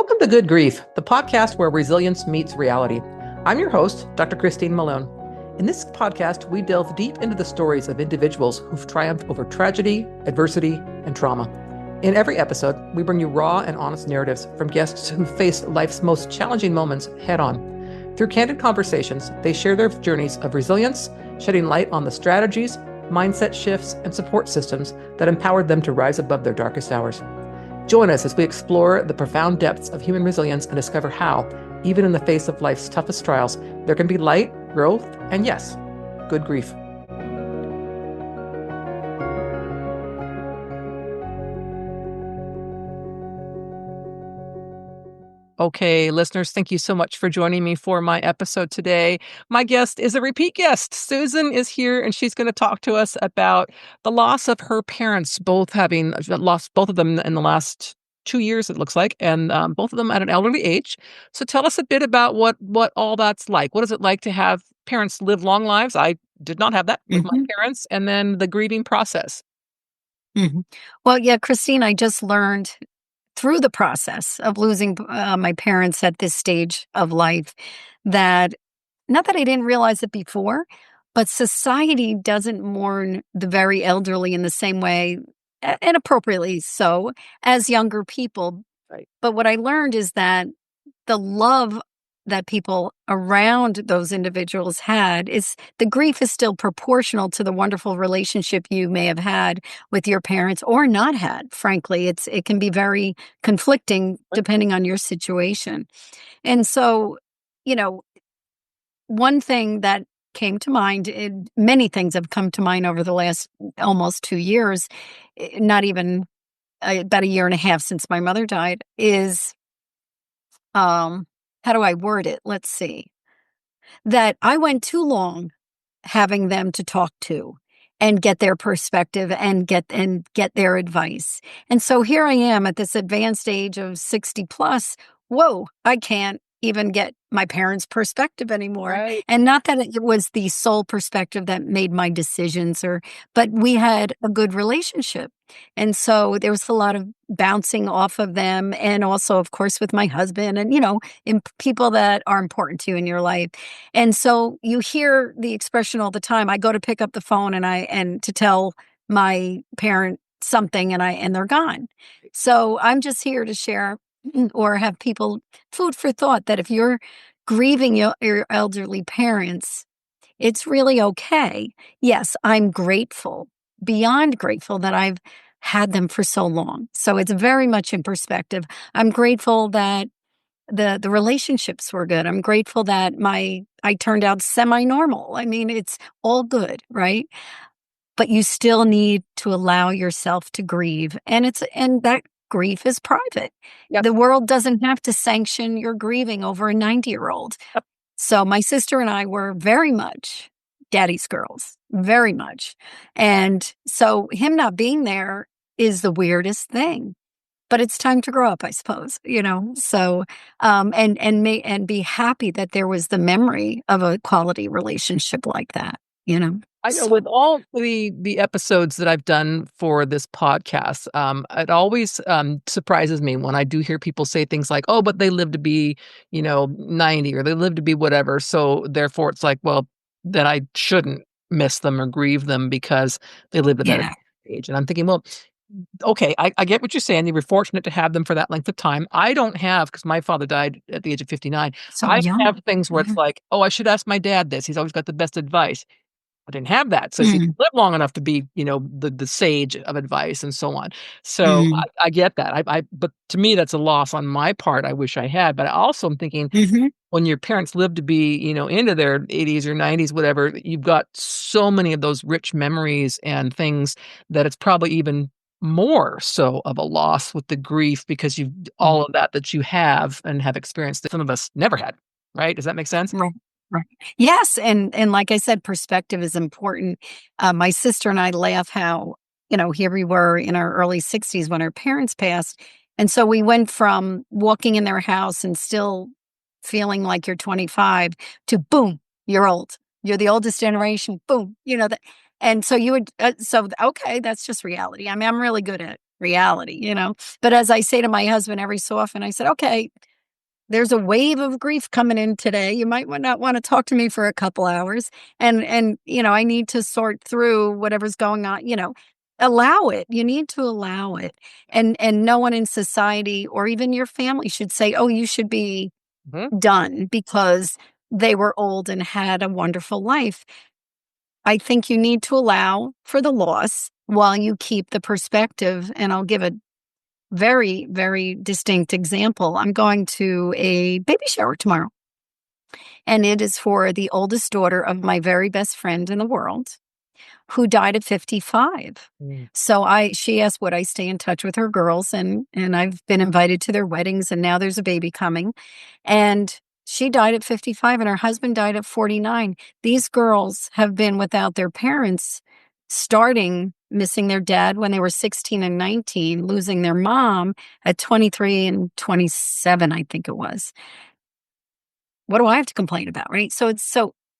Welcome to Good Grief, the podcast where resilience meets reality. I'm your host, Dr. Christine Malone. In this podcast, we delve deep into the stories of individuals who've triumphed over tragedy, adversity, and trauma. In every episode, we bring you raw and honest narratives from guests who faced life's most challenging moments head on. Through candid conversations, they share their journeys of resilience, shedding light on the strategies, mindset shifts, and support systems that empowered them to rise above their darkest hours. Join us as we explore the profound depths of human resilience and discover how, even in the face of life's toughest trials, there can be light, growth, and yes, good grief. Okay, listeners, thank you so much for joining me for my episode today. My guest is a repeat guest. Susan is here, and she's going to talk to us about the loss of her parents, both having lost both of them in the last 2 years, it looks like, and both of them at an elderly age. So tell us a bit about what all that's like. What is it like to have parents live long lives? I did not have that with my parents, and then the grieving process. Well, yeah, Christine, I just learned through the process of losing my parents at this stage of life that, not that I didn't realize it before, but society doesn't mourn the very elderly in the same way, and appropriately so, as younger people. Right. But what I learned is that the love that people around those individuals had, is the grief is still proportional to the wonderful relationship you may have had with your parents or not had. Frankly, it can be very conflicting depending on your situation. And so, one thing that came to mind, many things have come to mind over the last almost 2 years, not even about a year and a half since my mother died, is how do I word it? Let's see. That I went too long having them to talk to and get their perspective and get their advice. And so here I am at this advanced age of 60 plus. Whoa, I can't even get my parents' perspective anymore. Right. And not that it was the sole perspective that made my decisions, but we had a good relationship. And so there was a lot of bouncing off of them, and also, of course, with my husband and, people that are important to you in your life. And so you hear the expression all the time. I go to pick up the phone and to tell my parent something, and they're gone. So I'm just here to share or have people food for thought that if you're grieving your elderly parents, it's really okay. Yes, I'm grateful, beyond grateful, that I've had them for so long. So it's very much in perspective. I'm grateful that the relationships were good. I'm grateful that I turned out semi-normal. I mean, it's all good, right? But you still need to allow yourself to grieve. And that grief is private. Yep. The world doesn't have to sanction your grieving over a 90-year-old. Yep. So my sister and I were very much daddy's girls, very much. And so him not being there is the weirdest thing. But it's time to grow up, I suppose, So, and be happy that there was the memory of a quality relationship like that, I know with all the episodes that I've done for this podcast, it always surprises me when I do hear people say things like, "Oh, but they live to be, 90, or they live to be whatever." So therefore, it's like, well, then I shouldn't miss them or grieve them because they lived at that age. And I'm thinking, well, okay, I get what you're saying. You were fortunate to have them for that length of time. I don't have, because my father died at the age of 59. So I young. have things where it's like, oh, I should ask my dad this. He's always got the best advice. I didn't have that. So he lived long enough to be, the sage of advice and so on. So I get that. But to me, that's a loss on my part. I wish I had. But I also am thinking, when your parents live to be, into their 80s or 90s, whatever, you've got so many of those rich memories and things that it's probably even more so of a loss with the grief, because you've all of that you have and have experienced that some of us never had. Right? Does that make sense? Right. Yes, and like I said, perspective is important. My sister and I laugh how, here we were in our early 60s when our parents passed. And so we went from walking in their house and still feeling like you're 25 to boom, you're old. You're the oldest generation. Boom. And so you would, okay, that's just reality. I mean, I'm really good at reality, but as I say to my husband every so often, I said, okay, there's a wave of grief coming in today. You might not want to talk to me for a couple hours. And I need to sort through whatever's going on, allow it. You need to allow it. And no one in society or even your family should say, oh, you should be done because they were old and had a wonderful life. I think you need to allow for the loss while you keep the perspective. And I'll give a very, very distinct example. I'm going to a baby shower tomorrow, and it is for the oldest daughter of my very best friend in the world who died at 55. So she asked would I stay in touch with her girls, and I've been invited to their weddings, and now there's a baby coming. And she died at 55 and her husband died at 49. These girls have been without their parents, starting missing their dad when they were 16 and 19, losing their mom at 23 and 27, I think it was. What do I have to complain about, right? So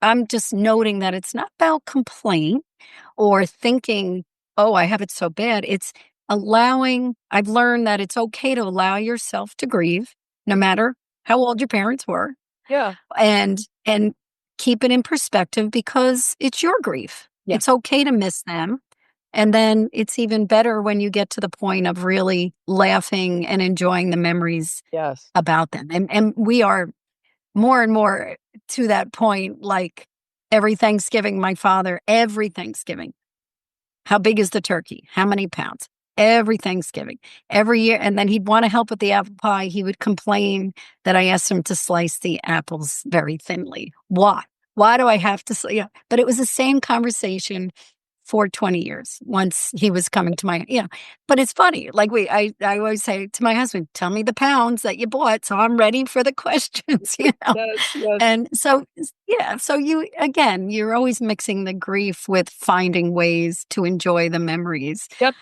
I'm just noting that it's not about complaint or thinking, oh, I have it so bad. It's allowing. I've learned that it's okay to allow yourself to grieve, no matter how old your parents were. Yeah. And keep it in perspective because it's your grief. Yeah. It's okay to miss them. And then it's even better when you get to the point of really laughing and enjoying the memories about them. And we are more and more to that point, like every Thanksgiving, every Thanksgiving, how big is the turkey? How many pounds? Every Thanksgiving, every year. And then he'd want to help with the apple pie. He would complain that I asked him to slice the apples very thinly. Why? Why do I have to? Yeah. But it was the same conversation for 20 years once he was coming to my, but it's funny. Like I always say to my husband, tell me the pounds that you bought. So I'm ready for the questions, Yes. And so, so you're always mixing the grief with finding ways to enjoy the memories. Yep.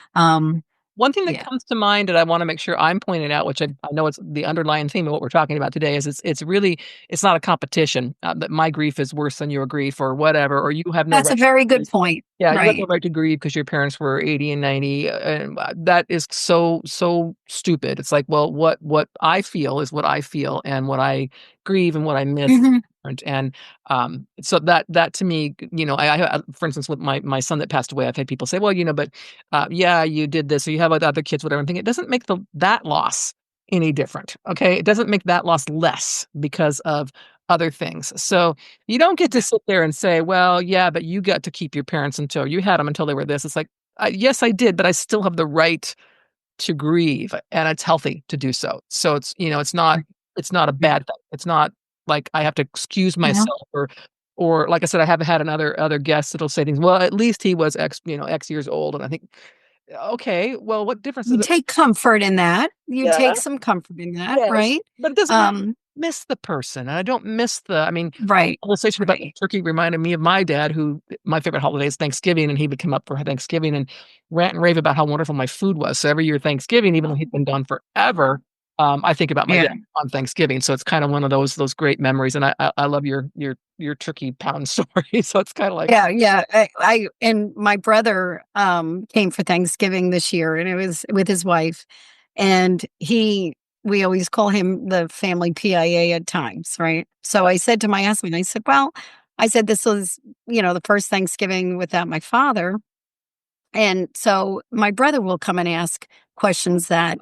One thing that comes to mind that I want to make sure I'm pointing out, which I know it's the underlying theme of what we're talking about today, is it's not a competition. That my grief is worse than your grief or whatever, or you have no. That's a very good point. Yeah, right. You have no right to grieve because your parents were 80 and 90. And that is so stupid. It's like, well, what I feel is what I feel, and what I grieve and what I miss. And so that to me, I for instance, with my son that passed away, I've had people say, well, but you did this, or you have other kids, whatever. I'm thinking it doesn't make that loss any different. Okay, it doesn't make that loss less because of other things. So you don't get to sit there and say, well, yeah, but you got to keep your parents until you had them until they were this. It's like, yes, I did, but I still have the right to grieve, and it's healthy to do so. So it's it's not a bad thing. It's not like I have to excuse myself or like I said, I have had other guests that'll say things. Well, at least he was X years old, and I think, okay, well, what difference does it take comfort in that? You take some comfort in that, right? But it doesn't miss the person, and I don't miss right. Conversation about the turkey reminded me of my dad, who my favorite holiday is Thanksgiving, and he would come up for Thanksgiving and rant and rave about how wonderful my food was. So every year Thanksgiving, even though he'd been gone forever, I think about my dad on Thanksgiving. So it's kind of one of those great memories. And I love your turkey pound story. So it's kind of like, I and my brother came for Thanksgiving this year, and it was with his wife, and we always call him the family PIA at times, right? So I said to my husband, I said, this was, the first Thanksgiving without my father. And so my brother will come and ask questions that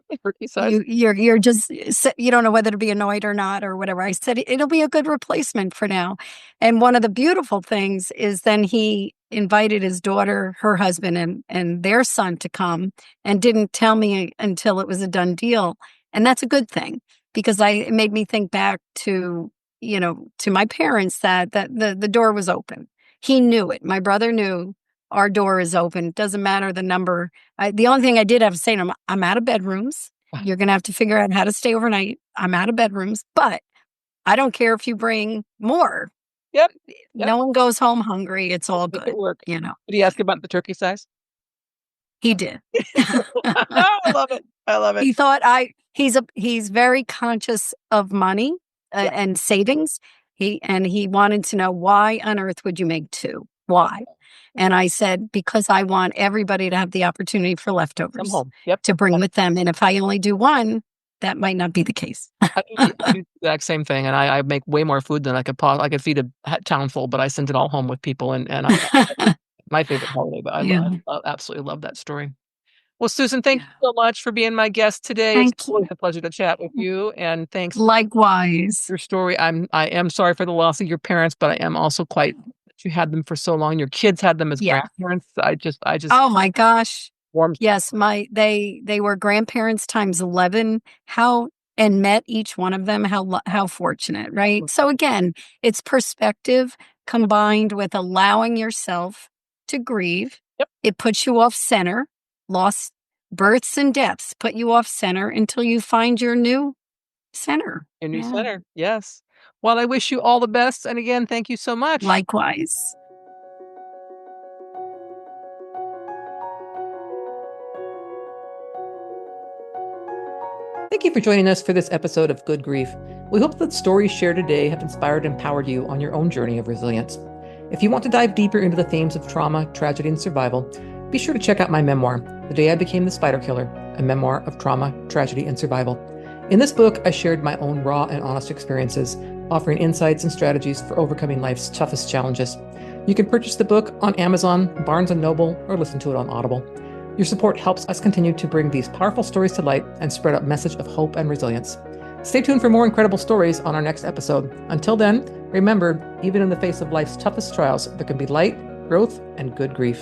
you're just, you don't know whether to be annoyed or not or whatever. I said, it'll be a good replacement for now. And one of the beautiful things is then he invited his daughter, her husband, and their son to come, and didn't tell me until it was a done deal. And that's a good thing, because it made me think back to, to my parents that the door was open. He knew it. My brother knew our door is open. Doesn't matter the number. The only thing I did have to say to him, I'm out of bedrooms. You're going to have to figure out how to stay overnight. I'm out of bedrooms, but I don't care if you bring more. Yep. No one goes home hungry. It's all good. Did he ask about the turkey size? He did. I love it. He thought he's very conscious of money and savings. He wanted to know, why on earth would you make two? Why? And I said, because I want everybody to have the opportunity for Come leftovers home. Yep. to bring with them. And if I only do one, that might not be the case. I do the exact same thing, and I make way more food than I could feed a town full, but I send it all home with people, and my favorite holiday, but Yeah. I absolutely love that story. Well, Susan, thank Yeah. you so much for being my guest today. It's Thank always you. a pleasure to chat with you, and thanks for Likewise. your story. I am sorry for the loss of your parents, but I am also quite that you had them for so long. Your kids had them as Yeah. grandparents. I just Oh my gosh. warms. Yes, they were grandparents times 11. How and met each one of them. How fortunate, right? So again, it's perspective combined with allowing yourself to grieve. Yep. It puts you off center. Loss, births and deaths put you off center until you find your new center. Your new Yeah. center. Yes. Well, I wish you all the best, and again, thank you so much. Likewise. Thank you for joining us for this episode of Good Grief. We hope that the stories shared today have inspired and empowered you on your own journey of resilience. If you want to dive deeper into the themes of trauma, tragedy, and survival, be sure to check out my memoir, The Day I Became the Spider Killer, a memoir of trauma, tragedy, and survival. In this book, I shared my own raw and honest experiences, offering insights and strategies for overcoming life's toughest challenges. You can purchase the book on Amazon, Barnes & Noble, or listen to it on Audible. Your support helps us continue to bring these powerful stories to light and spread a message of hope and resilience. Stay tuned for more incredible stories on our next episode. Until then, remember, even in the face of life's toughest trials, there can be light, growth, and good grief.